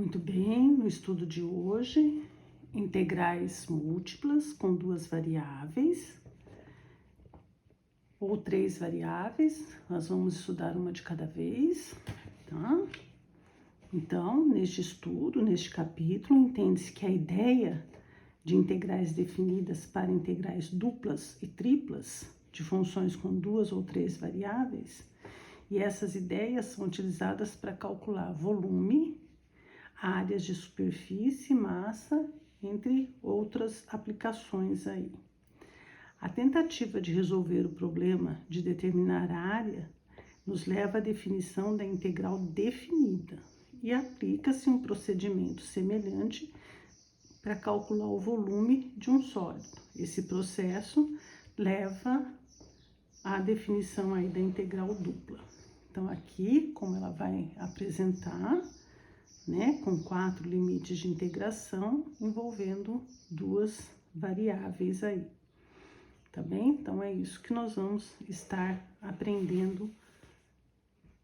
Muito bem, no estudo de hoje, integrais múltiplas com duas variáveis ou três variáveis, nós vamos estudar uma de cada vez, tá? Então, neste estudo, neste capítulo, entende-se que a ideia de integrais definidas para integrais duplas e triplas de funções com duas ou três variáveis, e essas ideias são utilizadas para calcular volume, áreas de superfície, massa, entre outras aplicações aí. A tentativa de resolver o problema de determinar a área nos leva à definição da integral definida e aplica-se um procedimento semelhante para calcular o volume de um sólido. Esse processo leva à definição aí da integral dupla. Então, aqui, como ela vai apresentar, né, com 4 limites de integração envolvendo duas variáveis aí, tá bem? Então, é isso que nós vamos estar aprendendo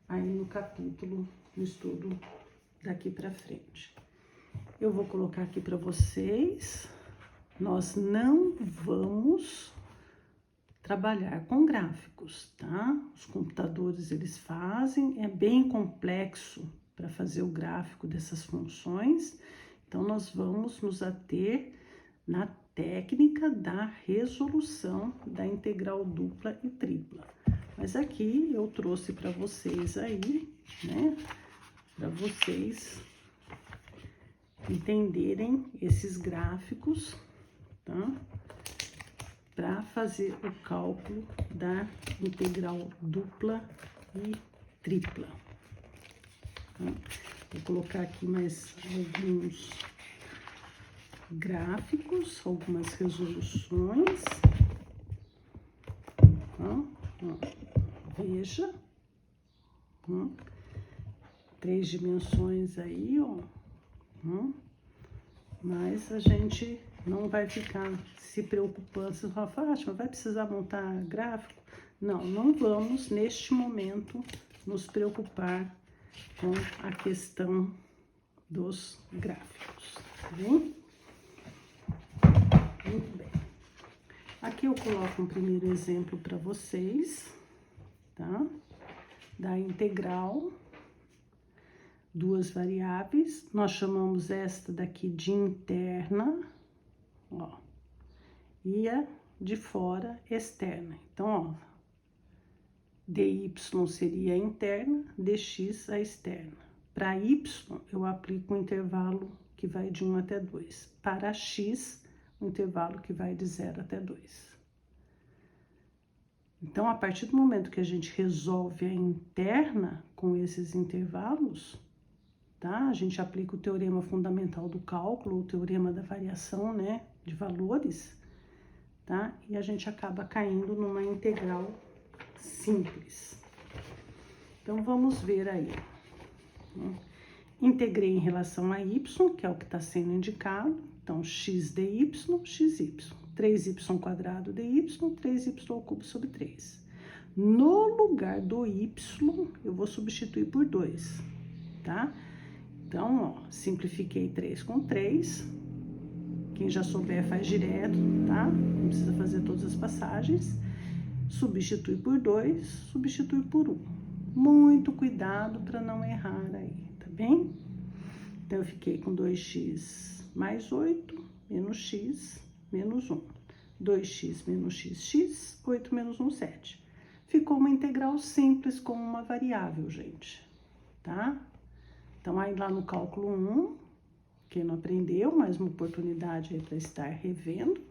aí no capítulo, no estudo daqui para frente. Eu vou colocar aqui para vocês, nós não vamos trabalhar com gráficos, tá? Os computadores, eles fazem, é bem complexo para fazer o gráfico dessas funções, então nós vamos nos ater na técnica da resolução da integral dupla e tripla. Mas aqui eu trouxe para vocês aí, né, para vocês entenderem esses gráficos, tá? Para fazer o cálculo da integral dupla e tripla. Vou colocar aqui mais alguns gráficos, algumas resoluções. Veja. 3 dimensões aí, ó. Mas a gente não vai ficar se preocupando. Você fala, Fátima, vai precisar montar gráfico? Não, não vamos, neste momento, nos preocupar com a questão dos gráficos, tá bem? Muito bem. Aqui eu coloco um primeiro exemplo para vocês, tá? Da integral, duas variáveis. Nós chamamos esta daqui de interna, ó, e a de fora externa. Então, ó, dy seria a interna, dx a externa. Para y, eu aplico um intervalo que vai de 1 até 2. Para x, um intervalo que vai de 0 até 2. Então, a partir do momento que a gente resolve a interna com esses intervalos, tá? A gente aplica o teorema fundamental do cálculo, o teorema da variação, né, de valores, tá? E a gente acaba caindo numa integral simples. Então, vamos ver aí. Integrei em relação a y, que é o que está sendo indicado. Então, x dy, xy. 3y² dy, 3y ao cubo sobre 3. No lugar do y, eu vou substituir por 2, tá? Então, ó, simplifiquei 3 com 3. Quem já souber faz direto, tá? Não precisa fazer todas as passagens. Substitui por 2, substitui por 1. Muito cuidado para não errar aí, tá bem? Então, eu fiquei com 2x mais 8, menos x, menos 1. 2x menos x, 8 menos 1, 7. Ficou uma integral simples com uma variável, gente, tá? Então, aí lá no cálculo 1, quem não aprendeu, mais uma oportunidade aí para estar revendo.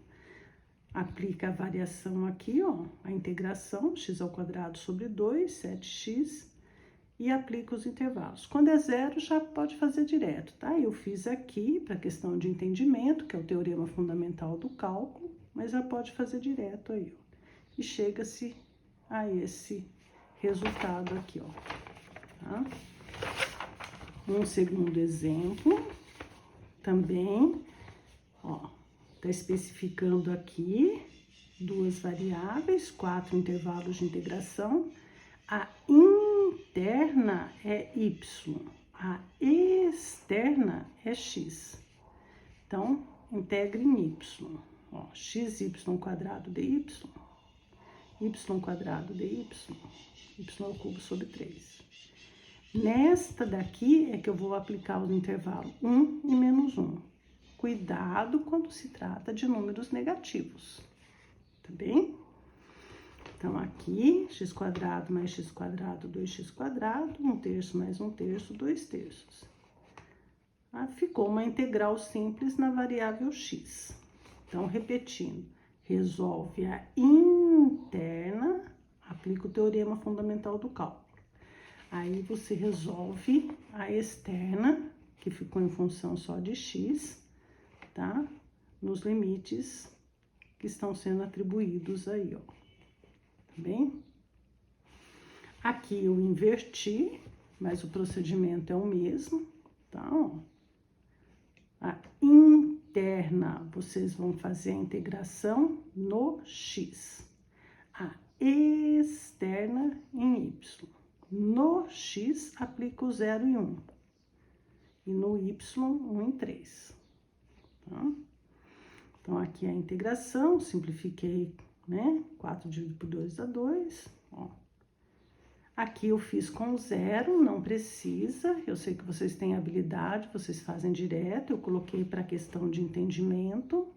Aplica a variação aqui, ó, a integração, x² sobre 2, 7x, e aplica os intervalos. Quando é 0, já pode fazer direto, tá? Eu fiz aqui para questão de entendimento, que é o teorema fundamental do cálculo, mas já pode fazer direto aí, ó. E chega-se a esse resultado aqui, ó, tá? Um segundo exemplo, também, ó, tá especificando aqui duas variáveis, 4 intervalos de integração. A interna é y, a externa x. Então, integre em y. Ó, xy quadrado dy, y quadrado dy, y ao cubo sobre 3. Nesta daqui é que eu vou aplicar o intervalo 1 e menos 1. Cuidado quando se trata de números negativos, tá bem? Então, aqui, x quadrado mais x quadrado, 2x quadrado, 1/3 mais 1/3, 2/3. Ficou uma integral simples na variável x. Então, repetindo, resolve a interna, aplica o teorema fundamental do cálculo. Aí, você resolve a externa, que ficou em função só de x, tá? Nos limites que estão sendo atribuídos aí, ó. Tá bem? Aqui eu inverti, mas o procedimento é o mesmo, tá? Ó. A interna, vocês vão fazer a integração no x. A externa em y. No x, aplica o 0 e 1. E no y, 1 e 3. Tá? Então, aqui a integração, simplifiquei, né? 4 dividido por 2 dá 2, ó. Aqui eu fiz com 0, não precisa, eu sei que vocês têm habilidade, vocês fazem direto, eu coloquei para questão de entendimento,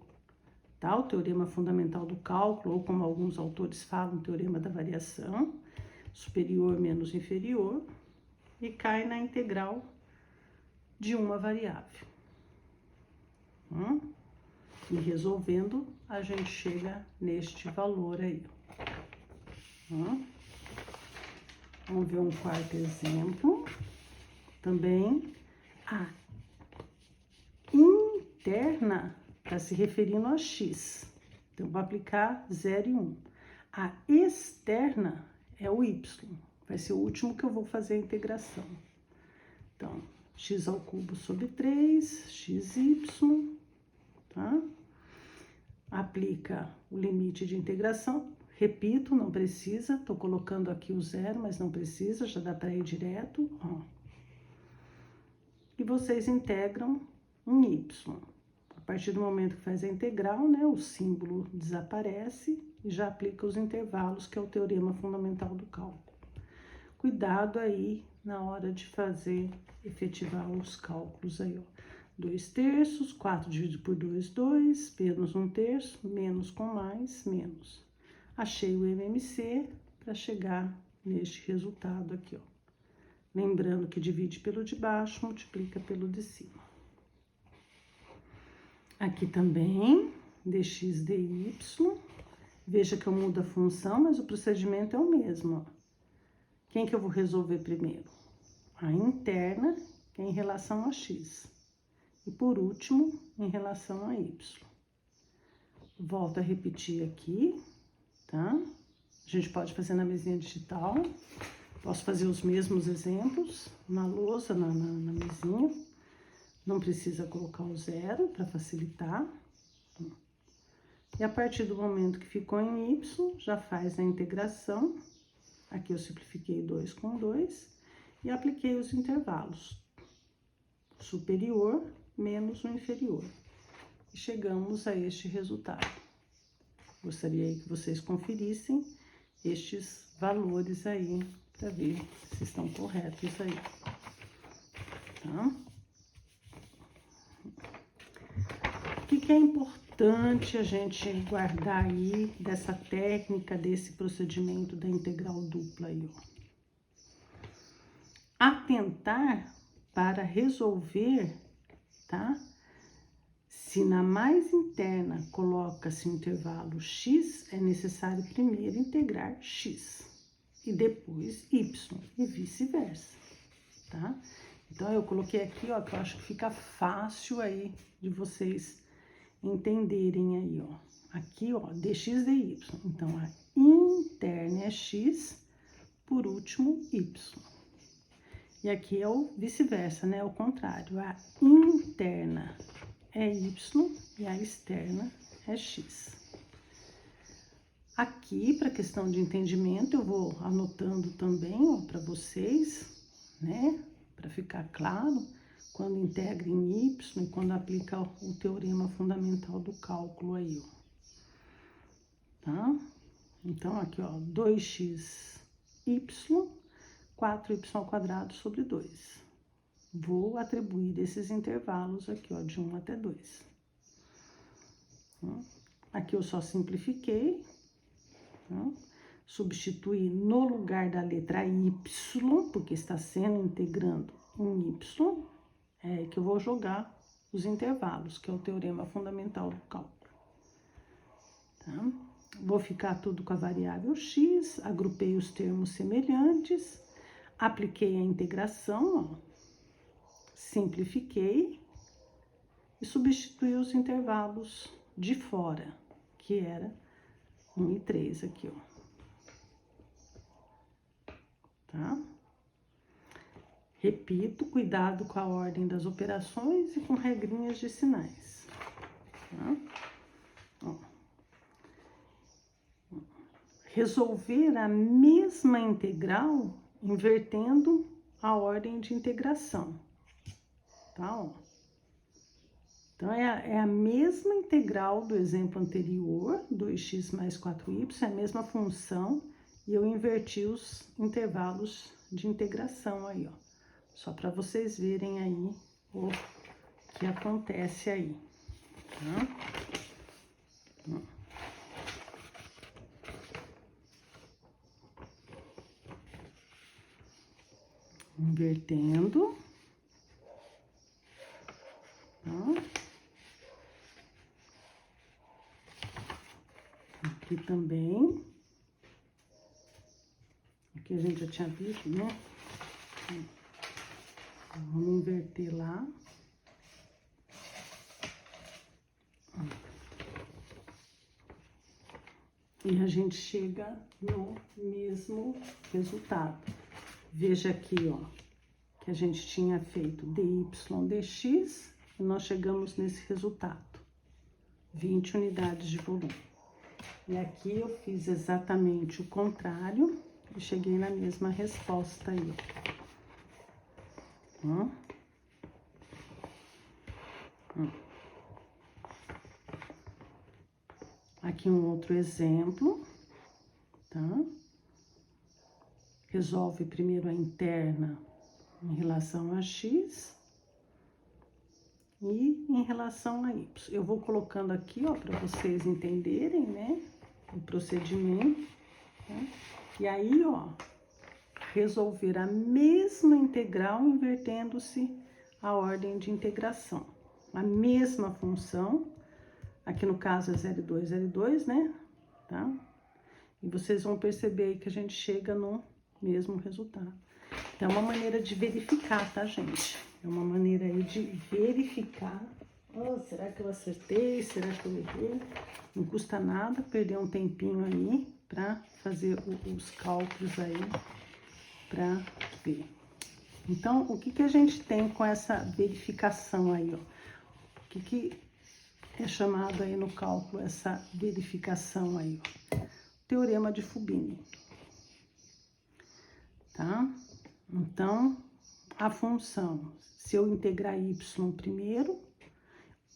tá? O teorema fundamental do cálculo, ou como alguns autores falam, o teorema da variação, superior menos inferior, e cai na integral de uma variável. E resolvendo, a gente chega neste valor aí. Vamos ver um quarto exemplo. Também, a interna está se referindo a x. Então, vou aplicar 0 e 1. A externa é o y. Vai ser o último que eu vou fazer a integração. Então, x ao cubo sobre 3, xy, tá? Aplica o limite de integração. Repito, não precisa, tô colocando aqui o 0, mas não precisa, já dá para ir direto, ó. E vocês integram em y. A partir do momento que faz a integral, né, o símbolo desaparece e já aplica os intervalos, que é o teorema fundamental do cálculo. Cuidado aí na hora de fazer, efetivar os cálculos aí, ó. 2/3, 4 dividido por 2, 2, menos 1/3, menos com mais, menos. Achei o MMC para chegar neste resultado aqui, ó. Lembrando que divide pelo de baixo, multiplica pelo de cima. Aqui também, dx dy. Veja que eu mudo a função, mas o procedimento é o mesmo, ó. Quem que eu vou resolver primeiro? A interna, que é em relação a x. E por último, em relação a y. Volto a repetir aqui, tá? A gente pode fazer na mesinha digital. Posso fazer os mesmos exemplos na lousa, na mesinha. Não precisa colocar o 0 para facilitar. E a partir do momento que ficou em y, já faz a integração. Aqui eu simplifiquei 2 com 2 e apliquei os intervalos. Superior menos o inferior. E chegamos a este resultado. Gostaria que vocês conferissem estes valores aí, para ver se estão corretos aí. Tá? O que é importante a gente guardar aí dessa técnica, desse procedimento da integral dupla aí, ó? Atentar para resolver, tá? Se na mais interna coloca-se o intervalo x, é necessário primeiro integrar x e depois y, e vice-versa, tá? Então, eu coloquei aqui, ó, que eu acho que fica fácil aí de vocês entenderem aí, ó. Aqui, ó, dx dy. Então, a interna é x, por último, y. E aqui é o vice-versa, né? O contrário, a interna é y e a externa é x. Aqui, para questão de entendimento, eu vou anotando também, ó, para vocês, né? Para ficar claro, quando integra em y e quando aplica o teorema fundamental do cálculo aí, ó. Tá? Então, aqui, ó, 2xy, 4y² sobre 2. Vou atribuir esses intervalos aqui, ó, de 1 até 2. Aqui eu só simplifiquei, tá? Substituir no lugar da letra y, porque está sendo integrando em y, é que eu vou jogar os intervalos, que é o teorema fundamental do cálculo. Tá? Vou ficar tudo com a variável x, agrupei os termos semelhantes, apliquei a integração, ó, simplifiquei e substituí os intervalos de fora, que era 1 e 3 aqui, ó. Tá? Repito, cuidado com a ordem das operações e com regrinhas de sinais. Tá? Ó. Resolver a mesma integral invertendo a ordem de integração. Tá? Ó. Então, é a mesma integral do exemplo anterior, 2x mais 4y, é a mesma função, e eu inverti os intervalos de integração aí, ó. Só para vocês verem aí o que acontece aí, tá? Invertendo. Tá? Aqui também. Aqui a gente já tinha visto, né? Vamos inverter lá. E a gente chega no mesmo resultado. Veja aqui, ó, que a gente tinha feito dy dx e nós chegamos nesse resultado. 20 unidades de volume. E aqui eu fiz exatamente o contrário e cheguei na mesma resposta aí, ó. Aqui um outro exemplo, tá? Resolve primeiro a interna em relação a x e em relação a y. Eu vou colocando aqui, ó, para vocês entenderem, né, o procedimento, tá? E aí, ó, resolver a mesma integral invertendo-se a ordem de integração. A mesma função, aqui no caso é 0,2, 0,2, né, tá? E vocês vão perceber aí que a gente chega no mesmo resultado. Então, é uma maneira de verificar, tá, gente? É uma maneira aí de verificar. Oh, será que eu acertei? Será que eu errei? Não custa nada perder um tempinho aí para fazer os cálculos aí, para ver. Então, o que que a gente tem com essa verificação aí, ó? O que que é chamado aí no cálculo essa verificação aí, ó? Teorema de Fubini. Tá? Então, a função, se eu integrar y primeiro,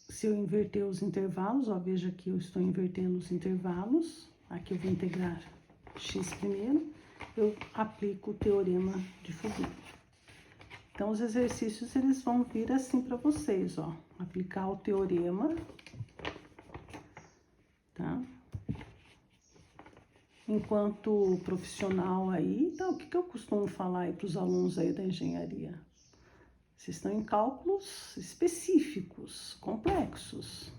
se eu inverter os intervalos, ó, veja que eu estou invertendo os intervalos, aqui eu vou integrar x primeiro, eu aplico o teorema de Fubini. Então, os exercícios, eles vão vir assim para vocês, ó, aplicar o teorema, tá? Enquanto profissional aí, então, o que que eu costumo falar aí para os alunos aí da engenharia? Vocês estão em cálculos específicos, complexos.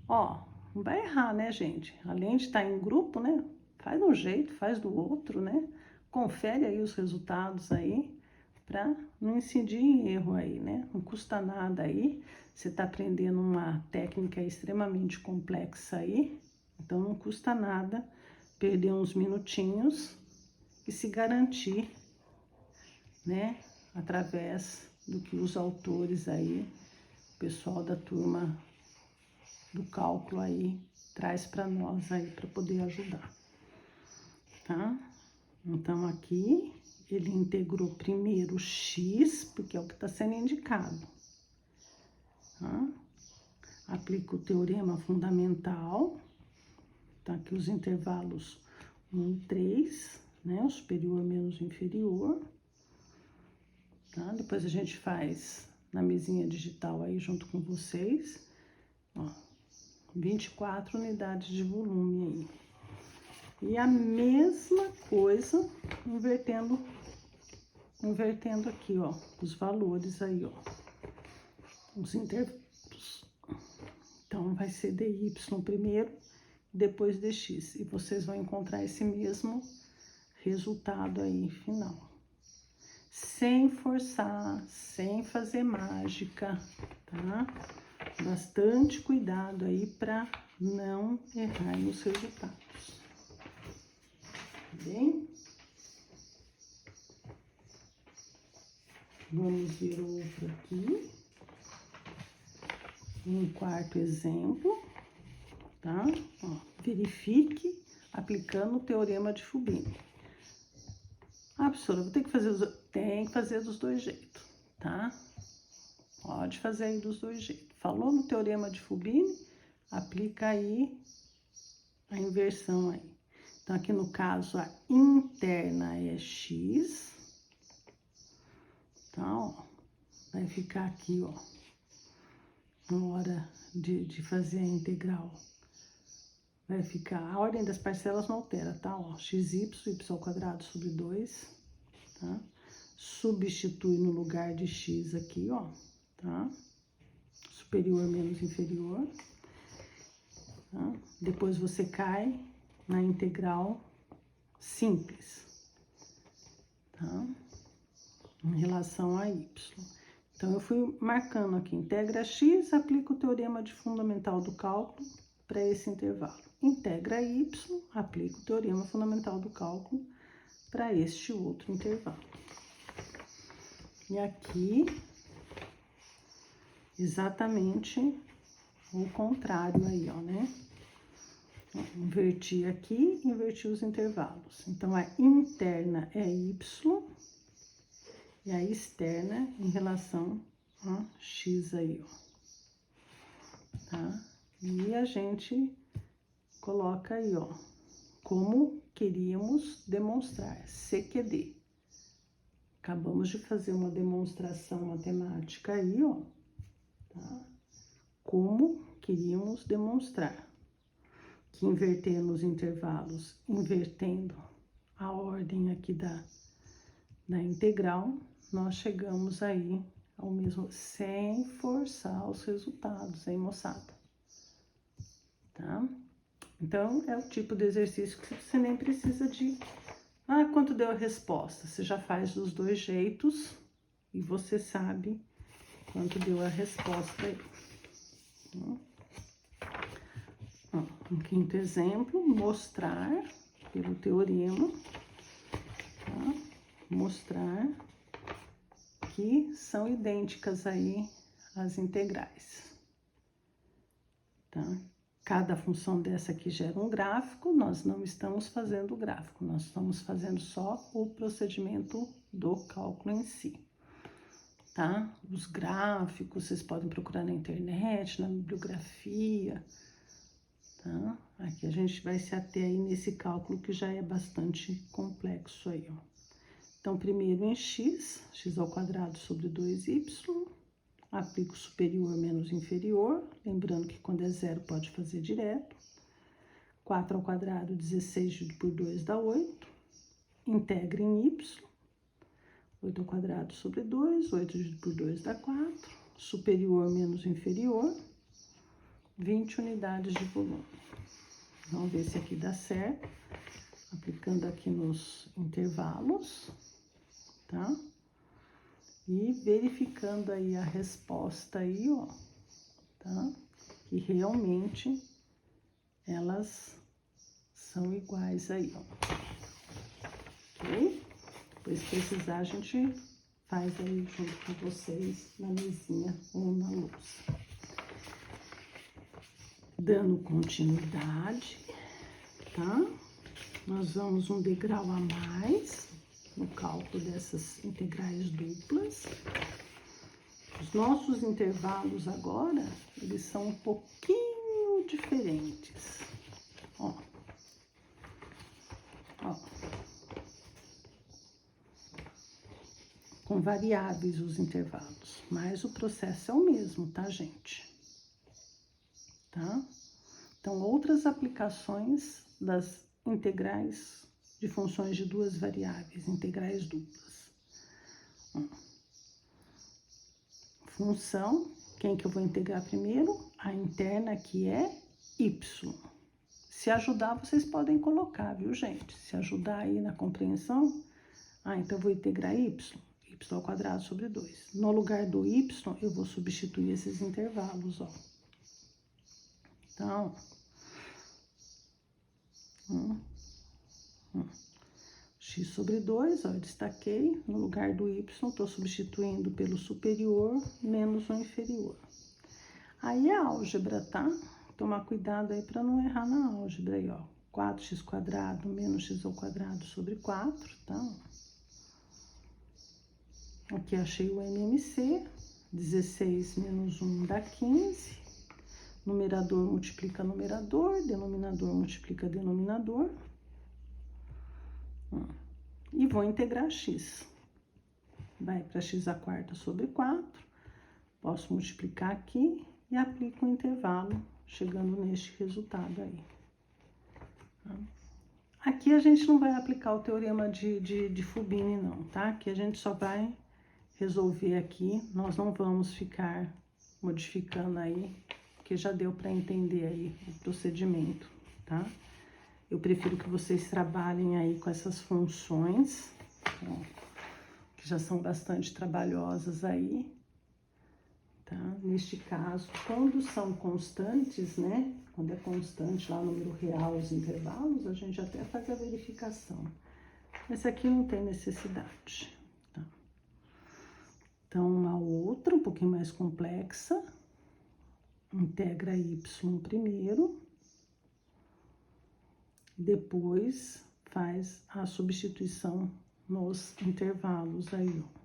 Ó, não vai errar, né, gente? Além de estar em grupo, né? Faz de um jeito, faz do outro, né? Confere aí os resultados aí, para não incidir em erro aí, né? Não custa nada aí. Você tá aprendendo uma técnica extremamente complexa aí, então não custa nada perder uns minutinhos e se garantir, né, através do que os autores aí, o pessoal da turma do cálculo aí, traz para nós aí, para poder ajudar, tá? Então, aqui ele integrou primeiro x, porque é o que está sendo indicado, tá? Aplica o teorema fundamental, tá? Aqui os intervalos 1 e 3, né? O superior menos o inferior, tá? Depois a gente faz na mesinha digital aí junto com vocês, ó, 24 unidades de volume aí. E a mesma coisa, invertendo aqui, ó, os valores aí, ó, os intervalos. Então, vai ser dy primeiro, depois dx. E vocês vão encontrar esse mesmo resultado aí, final. Sem forçar, sem fazer mágica, tá? Bastante cuidado aí para não errar nos resultados. Bem? Vamos ver outro aqui. Um quarto exemplo, tá? Ó, verifique aplicando o teorema de Fubini. Ah, professora, vou ter que fazer tem que fazer dos dois jeitos, tá? Pode fazer aí dos dois jeitos. Falou no teorema de Fubini, aplica aí a inversão aí. Então, aqui no caso, a interna é x, tá? Ó, vai ficar aqui, ó, na hora de fazer a integral. Vai ficar, a ordem das parcelas não altera, tá? Ó, xy, y ao quadrado sobre 2, tá? Substitui no lugar de x aqui, ó, tá? Superior menos inferior, tá? Depois você cai na integral simples, tá? Em relação a y. Então, eu fui marcando aqui, integra x, aplica o teorema de fundamental do cálculo para esse intervalo. Integra y, aplica o teorema fundamental do cálculo para este outro intervalo. E aqui, exatamente o contrário aí, ó, né? Inverti aqui, inverti os intervalos. Então, a interna é y e a externa em relação a x aí, ó. Tá? E a gente coloca aí, ó, como queríamos demonstrar, CQD. Acabamos de fazer uma demonstração matemática aí, ó, tá? Como queríamos demonstrar. Que invertendo os intervalos, invertendo a ordem aqui da integral, nós chegamos aí ao mesmo, sem forçar os resultados, hein, moçada? Tá? Então, é o tipo de exercício que você nem precisa de... Ah, quanto deu a resposta? Você já faz dos dois jeitos e você sabe quanto deu a resposta aí. Um quinto exemplo, mostrar pelo teorema, tá? Mostrar que são idênticas aí as integrais, tá? Cada função dessa aqui gera um gráfico, nós não estamos fazendo o gráfico, nós estamos fazendo só o procedimento do cálculo em si, tá? Os gráficos vocês podem procurar na internet, na bibliografia, tá? Aqui a gente vai se ater aí nesse cálculo que já é bastante complexo aí, ó. Então, primeiro em x ao quadrado sobre 2y, aplico superior menos inferior, lembrando que quando é zero pode fazer direto. 4 ao quadrado, 16 dividido por 2 dá 8. Integra em y, 8 ao quadrado sobre 2, 8 dividido por 2 dá 4. Superior menos inferior, 20 unidades de volume. Vamos ver se aqui dá certo. Aplicando aqui nos intervalos, tá? E verificando aí a resposta aí, ó, tá? Que realmente elas são iguais aí, ó. Ok? Depois, se precisar, a gente faz aí junto com vocês na mesinha ou na lousa. Dando continuidade, tá? Nós vamos um degrau a mais, no cálculo dessas integrais duplas. Os nossos intervalos agora, eles são um pouquinho diferentes. Ó. Ó. Com variáveis os intervalos, mas o processo é o mesmo, tá, gente? Tá? Então, outras aplicações das integrais de funções de duas variáveis, integrais duplas. Função, quem que eu vou integrar primeiro? A interna, que é y. Se ajudar, vocês podem colocar, viu, gente? Se ajudar aí na compreensão, então eu vou integrar y ao quadrado sobre 2. No lugar do y, eu vou substituir esses intervalos, ó. Então, x sobre 2, ó, eu destaquei. No lugar do y, estou substituindo pelo superior menos o inferior. Aí a álgebra, tá? Tomar cuidado aí para não errar na álgebra aí, ó. 4x quadrado menos x ao quadrado sobre 4, tá? Aqui achei o NMC, 16 menos 1 dá 15. Numerador multiplica numerador, denominador multiplica denominador. E vou integrar x. Vai para x à quarta sobre 4. Posso multiplicar aqui e aplico o intervalo, chegando neste resultado aí. Aqui a gente não vai aplicar o teorema de Fubini, não, tá? Aqui a gente só vai resolver aqui, nós não vamos ficar modificando aí, porque já deu para entender aí o procedimento, tá? Eu prefiro que vocês trabalhem aí com essas funções, ó, que já são bastante trabalhosas aí, tá? Neste caso, quando são constantes, né? Quando é constante lá, número real, os intervalos, a gente até faz a verificação. Esse aqui não tem necessidade, tá? Então, a outra, um pouquinho mais complexa, integra y primeiro, depois faz a substituição nos intervalos aí, ó.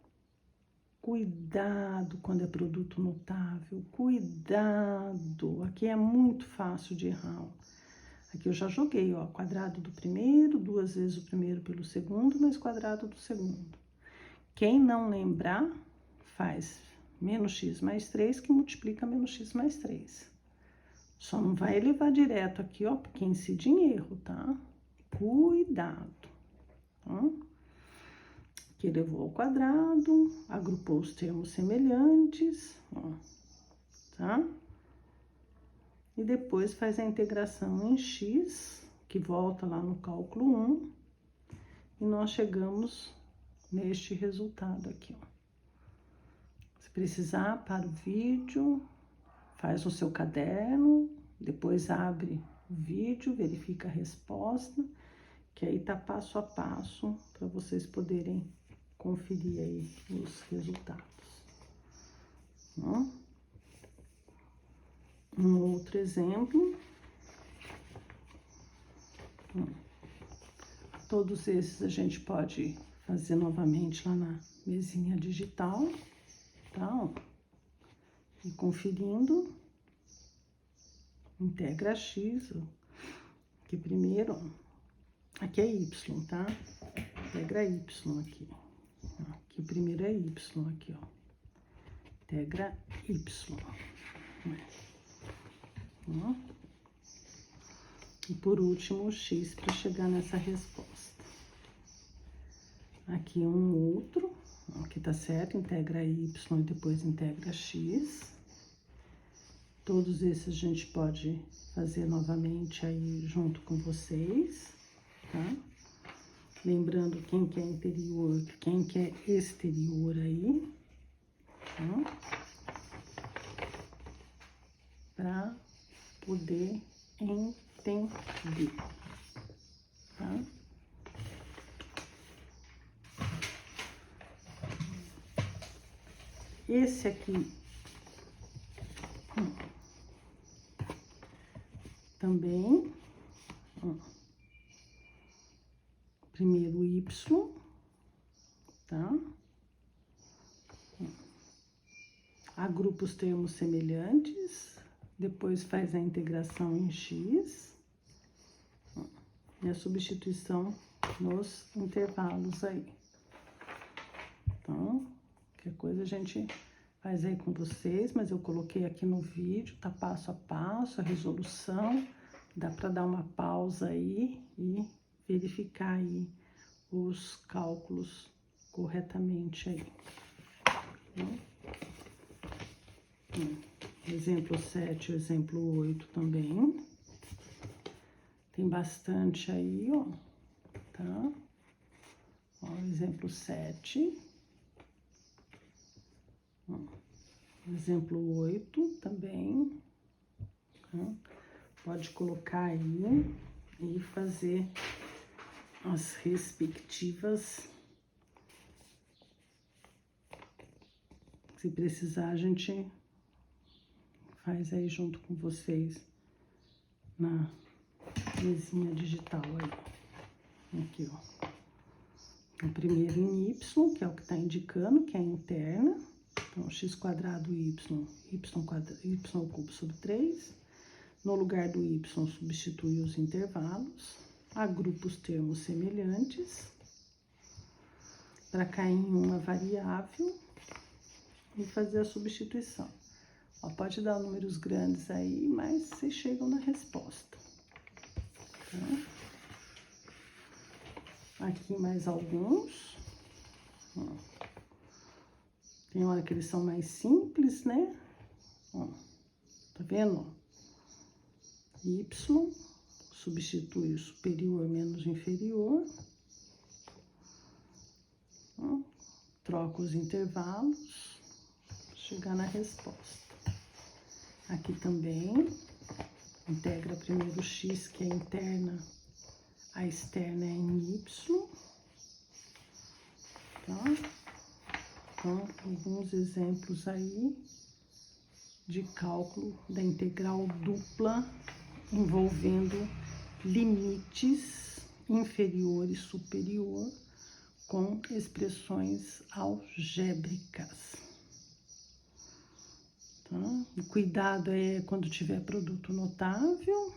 Cuidado quando é produto notável, cuidado, aqui é muito fácil de errar, ó. Aqui eu já joguei, ó, quadrado do primeiro, 2 vezes o primeiro pelo segundo, mais quadrado do segundo. Quem não lembrar, faz menos x mais 3, que multiplica menos x mais 3. Só não vai levar direto aqui, ó, porque incide em erro, tá? Cuidado, tá? Aqui levou ao quadrado, agrupou os termos semelhantes, ó, tá? E depois faz a integração em x, que volta lá no cálculo 1, e nós chegamos neste resultado aqui, ó. Se precisar, para o vídeo, faz no seu caderno, depois abre o vídeo, verifica a resposta, que aí tá passo a passo para vocês poderem conferir aí os resultados. Ó. Um outro exemplo. Todos esses a gente pode fazer novamente lá na mesinha digital, tá? Ó. E conferindo, integra x, ó. Aqui primeiro, ó. Aqui é y, tá? Integra y aqui. Aqui primeiro é y aqui, ó. Integra y. Ó. E por último, o x para chegar nessa resposta. Aqui um outro, aqui tá certo, integra y e depois integra x. Todos esses a gente pode fazer novamente aí junto com vocês, tá? Lembrando quem que é interior, quem que é exterior aí, tá? Para poder entender, tá? Esse aqui também, ó, primeiro y, tá? Agrupa os termos semelhantes, depois faz a integração em x e a substituição nos intervalos aí. Então, qualquer coisa a gente faz aí com vocês, mas eu coloquei aqui no vídeo, tá passo a passo, a resolução, dá para dar uma pausa aí e verificar aí os cálculos corretamente aí. Exemplo 7 e exemplo 8 também. Tem bastante aí, ó, tá? Ó, exemplo 7. Ó, exemplo 8 também. Tá? Pode colocar aí e fazer as respectivas. Se precisar, a gente faz aí junto com vocês na mesinha digital aí. Aqui, ó. O primeiro em y, que é o que está indicando, que é a interna. Então, x quadrado y ao cubo sobre 3. No lugar do y, substitui os intervalos. Agrupa os termos semelhantes. Para cair em uma variável. E fazer a substituição. Ó, pode dar números grandes aí, mas vocês chegam na resposta. Tá? Aqui mais alguns. Ó. Tem hora que eles são mais simples, né? Ó, tá vendo? Y substitui o superior menos o inferior. Ó, troca os intervalos, chegar na resposta. Aqui também, integra primeiro o x, que é interna, a externa é em y. Tá? Então, alguns exemplos aí de cálculo da integral dupla envolvendo limites inferior e superior com expressões algébricas. Tá? O cuidado é quando tiver produto notável,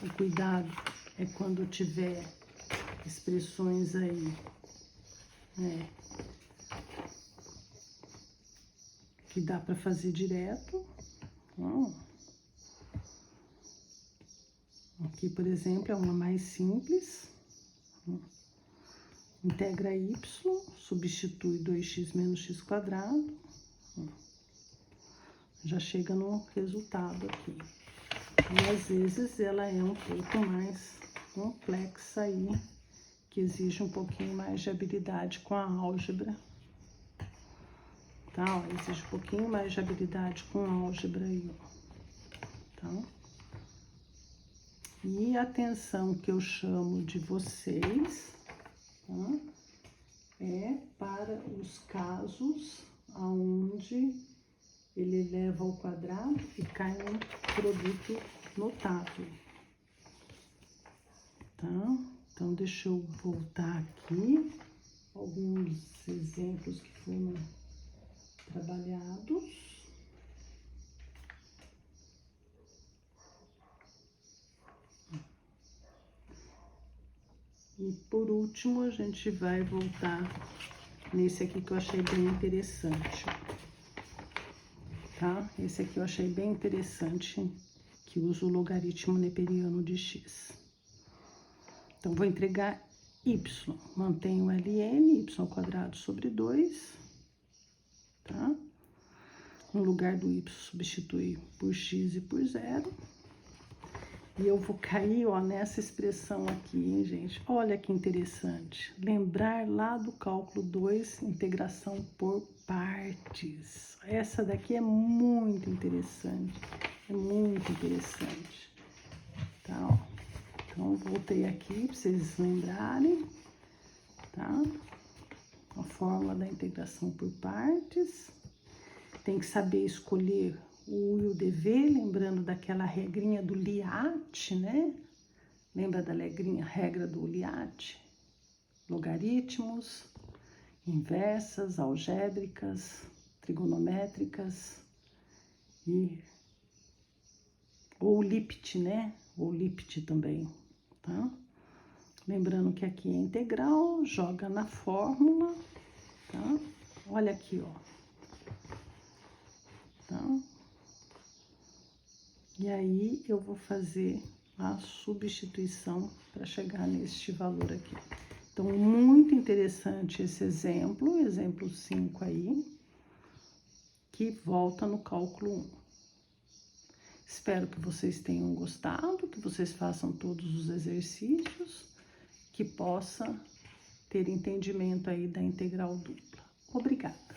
o cuidado é quando tiver expressões aí, né, que dá para fazer direto. Ó. Aqui, por exemplo, é uma mais simples. Integra y, substitui 2x menos x quadrado. Já chega no resultado aqui. E às vezes ela é um pouco mais complexa aí, que exige um pouquinho mais de habilidade com a álgebra. Tá? Ó, exige um pouquinho mais de habilidade com a álgebra aí, ó. Tá? E a atenção que eu chamo de vocês, tá? É para os casos onde ele eleva ao quadrado e cai um produto notável, tá? Então, deixa eu voltar aqui, alguns exemplos que foram trabalhados. E por último, a gente vai voltar nesse aqui que eu achei bem interessante, tá? Esse aqui eu achei bem interessante, que usa o logaritmo neperiano de x. Então, vou entregar y, mantenho ln, y ao quadrado sobre 2, tá? No lugar do y, substitui por x e por 0. E eu vou cair, ó, nessa expressão aqui, hein, gente? Olha que interessante. Lembrar lá do cálculo 2, integração por partes. Essa daqui é muito interessante. É muito interessante. Tá, ó. Então, voltei aqui para vocês lembrarem, tá? A fórmula da integração por partes. Tem que saber escolher o U e o DV, lembrando daquela regrinha do Liat, né? Lembra da regra do Liat? Logaritmos. inversas, algébricas, trigonométricas ou LIPT, né? Ou LIPT também, tá? Lembrando que aqui é integral, joga na fórmula, tá? Olha aqui, ó. Tá? E aí, eu vou fazer a substituição para chegar neste valor aqui. Então, muito interessante esse exemplo 5 aí, que volta no cálculo 1. Espero que vocês tenham gostado, que vocês façam todos os exercícios, que possa ter entendimento aí da integral dupla. Obrigada.